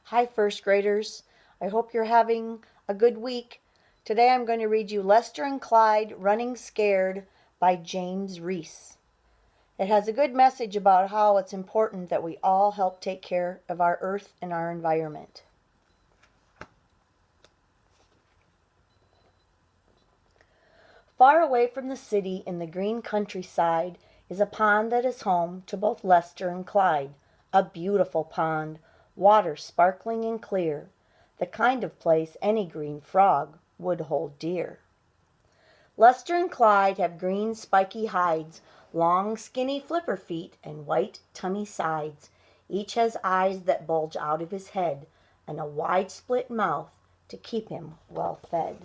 Hi, first graders. I hope you're having a good week. Today I'm going to read you Lester and Clyde Running Scared by James Reese. It has a good message about how it's important that we all help take care of our earth and our environment. Far away from the city in the green countryside is a pond that is home to both Lester and Clyde. A beautiful pond, water sparkling and clear, the kind of place any green frog would hold dear. Lester and Clyde have green spiky hides, long skinny flipper feet, and white tummy sides. Each has eyes that bulge out of his head and a wide split mouth to keep him well fed.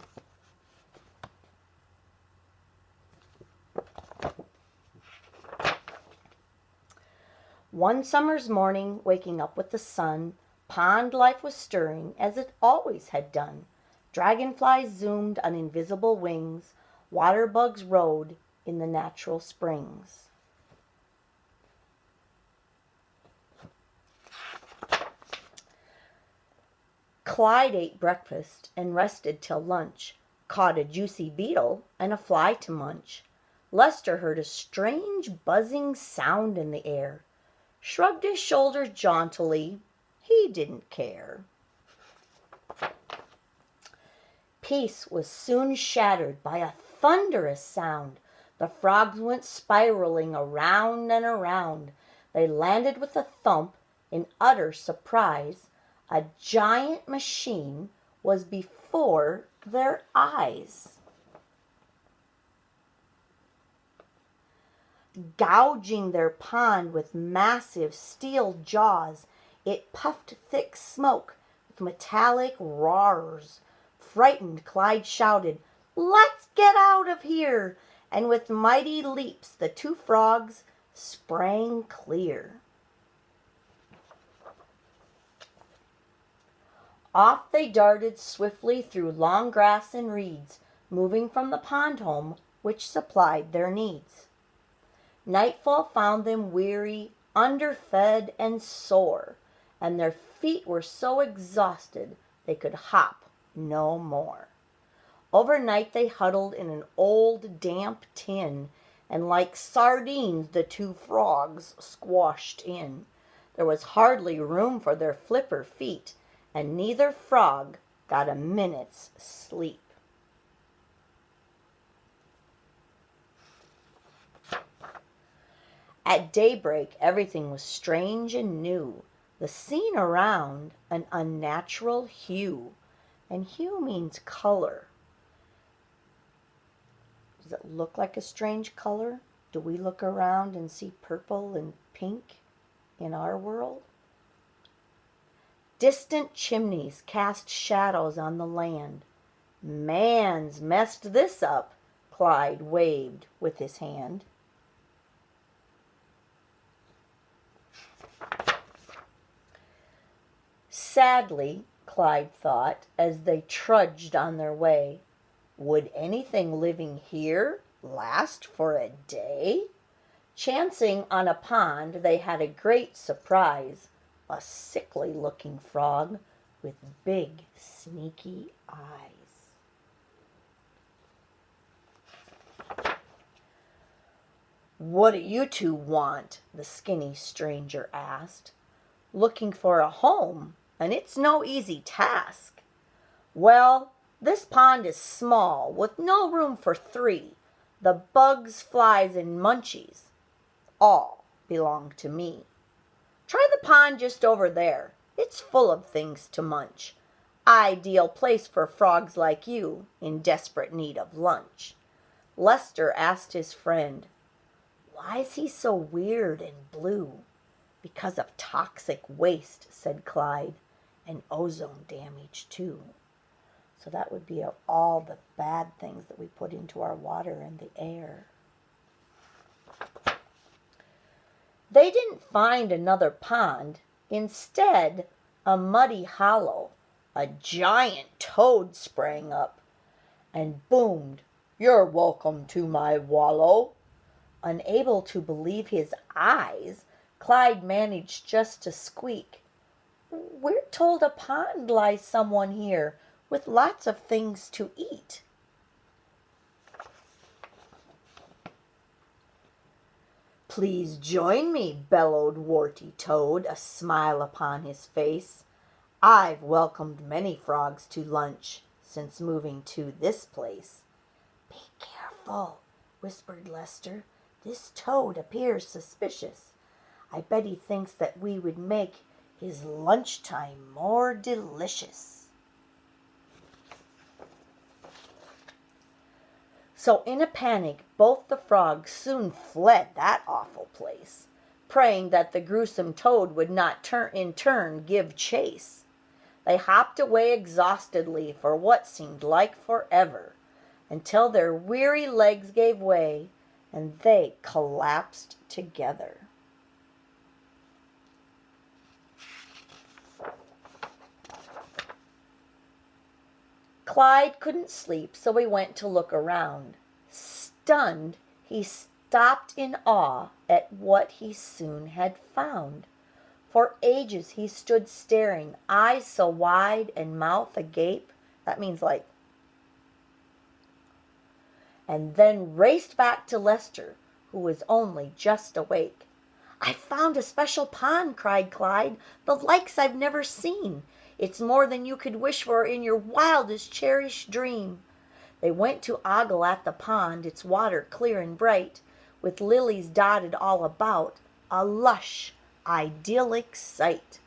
One summer's morning, waking up with the sun, pond life was stirring as it always had done. Dragonflies zoomed on invisible wings, water bugs rode in the natural springs. Clyde ate breakfast and rested till lunch, caught a juicy beetle and a fly to munch. Lester heard a strange buzzing sound in the air, shrugged his shoulders jauntily. He didn't care. Peace was soon shattered by a thunderous sound. The frogs went spiraling around and around. They landed with a thump in utter surprise. A giant machine was before their eyes. Gouging their pond with massive steel jaws, it puffed thick smoke with metallic roars. Frightened, Clyde shouted, "Let's get out of here!" And with mighty leaps the two frogs sprang clear. Off they darted swiftly through long grass and reeds, moving from the pond home which supplied their needs. Nightfall found them weary, underfed, and sore, and their feet were so exhausted they could hop no more. Overnight they huddled in an old damp tin, and like sardines the two frogs squashed in. There was hardly room for their flipper feet, and neither frog got a minute's sleep. At daybreak everything was strange and new, the scene around an unnatural hue, and hue means color. Does it look like a strange color? Do we look around and see purple and pink in our world? Distant chimneys cast shadows on the land. "Man's messed this up," Clyde waved with his hand. Sadly, Clyde thought, as they trudged on their way, would anything living here last for a day? Chancing on a pond, they had a great surprise. A sickly-looking frog with big, sneaky eyes. "What do you two want?" the skinny stranger asked. "Looking for a home, and it's no easy task." "Well, this pond is small, with no room for three. The bugs, flies, and munchies all belong to me. Try the pond just over there. It's full of things to munch. Ideal place for frogs like you in desperate need of lunch." Lester asked his friend, "Why is he so weird and blue?" "Because of toxic waste," said Clyde, "and ozone damage too." So that would be all the bad things that we put into our water and the air. They didn't find another pond. Instead, a muddy hollow. A giant toad sprang up and boomed, "You're welcome to my wallow." Unable to believe his eyes, Clyde managed just to squeak, We're told a pond lies someone here with lots of things to eat. Please join me, bellowed Warty Toad, a smile upon his face. I've welcomed many frogs to lunch since moving to this place. Be careful, whispered Lester. This toad appears suspicious. I bet he thinks that we would make his lunchtime more delicious. So in a panic, both the frogs soon fled that awful place, praying that the gruesome toad would not in turn give chase. They hopped away exhaustedly for what seemed like forever, until their weary legs gave way and they collapsed together. Clyde couldn't sleep, so he went to look around. Stunned, he stopped in awe at what he soon had found. For ages he stood staring, eyes so wide and mouth agape. That means like. And then raced back to Lester, who was only just awake. I found a special pond, cried Clyde, the likes I've never seen. It's more than you could wish for in your wildest cherished dream. They went to ogle at the pond, its water clear and bright, with lilies dotted all about, a lush, idyllic sight.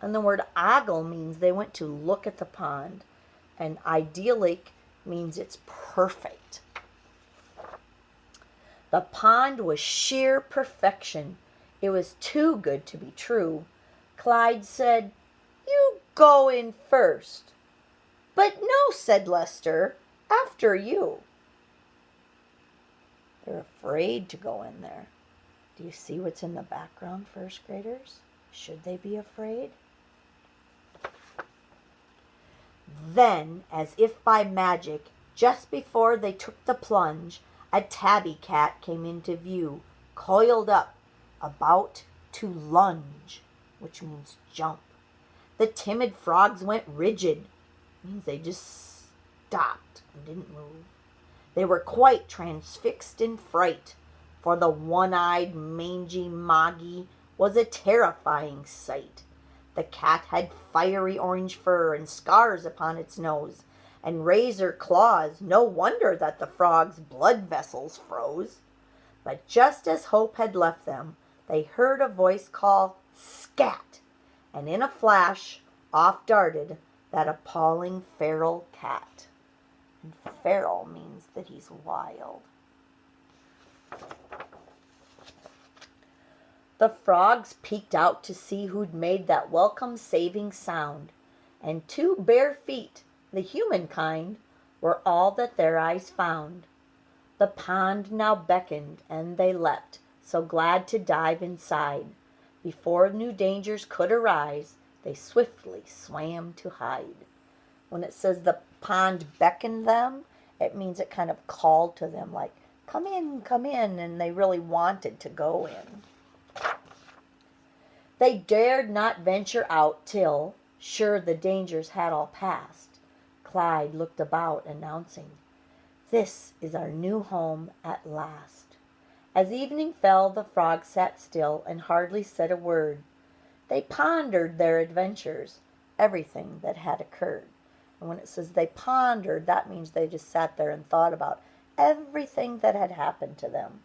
And the word ogle means they went to look at the pond, and idyllic means it's perfect. The pond was sheer perfection. It was too good to be true. Clyde said, "You go in first." "But no," said Lester, "after you." They're afraid to go in there. Do you see what's in the background, first graders? Should they be afraid? Then, as if by magic, just before they took the plunge, a tabby cat came into view, coiled up, about to lunge, which means jump. The timid frogs went rigid, means they just stopped and didn't move. They were quite transfixed in fright, for the one-eyed, mangy Moggy was a terrifying sight. The cat had fiery orange fur and scars upon its nose, and razor claws. No wonder that the frog's blood vessels froze. But just as hope had left them, they heard a voice call, "Scat!" and in a flash, off darted that appalling feral cat. And feral means that he's wild. The frogs peeked out to see who'd made that welcome saving sound, and 2 bare feet, the humankind, were all that their eyes found. The pond now beckoned, and they leapt, so glad to dive inside. Before new dangers could arise, they swiftly swam to hide. When it says the pond beckoned them, it means it kind of called to them like, come in, and they really wanted to go in. They dared not venture out till, sure the dangers had all passed, Clyde looked about, announcing, "This is our new home at last." As evening fell, the frogs sat still and hardly said a word. They pondered their adventures, everything that had occurred. And when it says they pondered, that means they just sat there and thought about everything that had happened to them.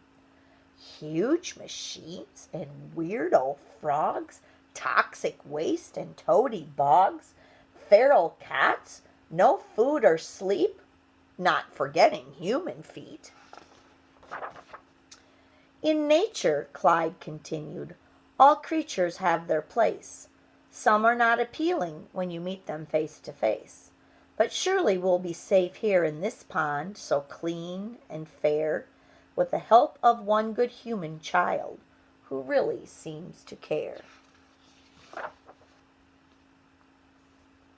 Huge machines and weirdo frogs, toxic waste and toady bogs, feral cats, no food or sleep, not forgetting human feet. In nature, Clyde continued, all creatures have their place. Some are not appealing when you meet them face to face. But surely we'll be safe here in this pond, so clean and fair, with the help of one good human child who really seems to care.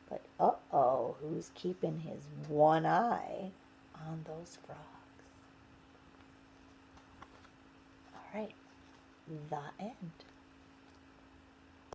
But uh-oh, who's keeping his one eye on those frogs? All right, the end.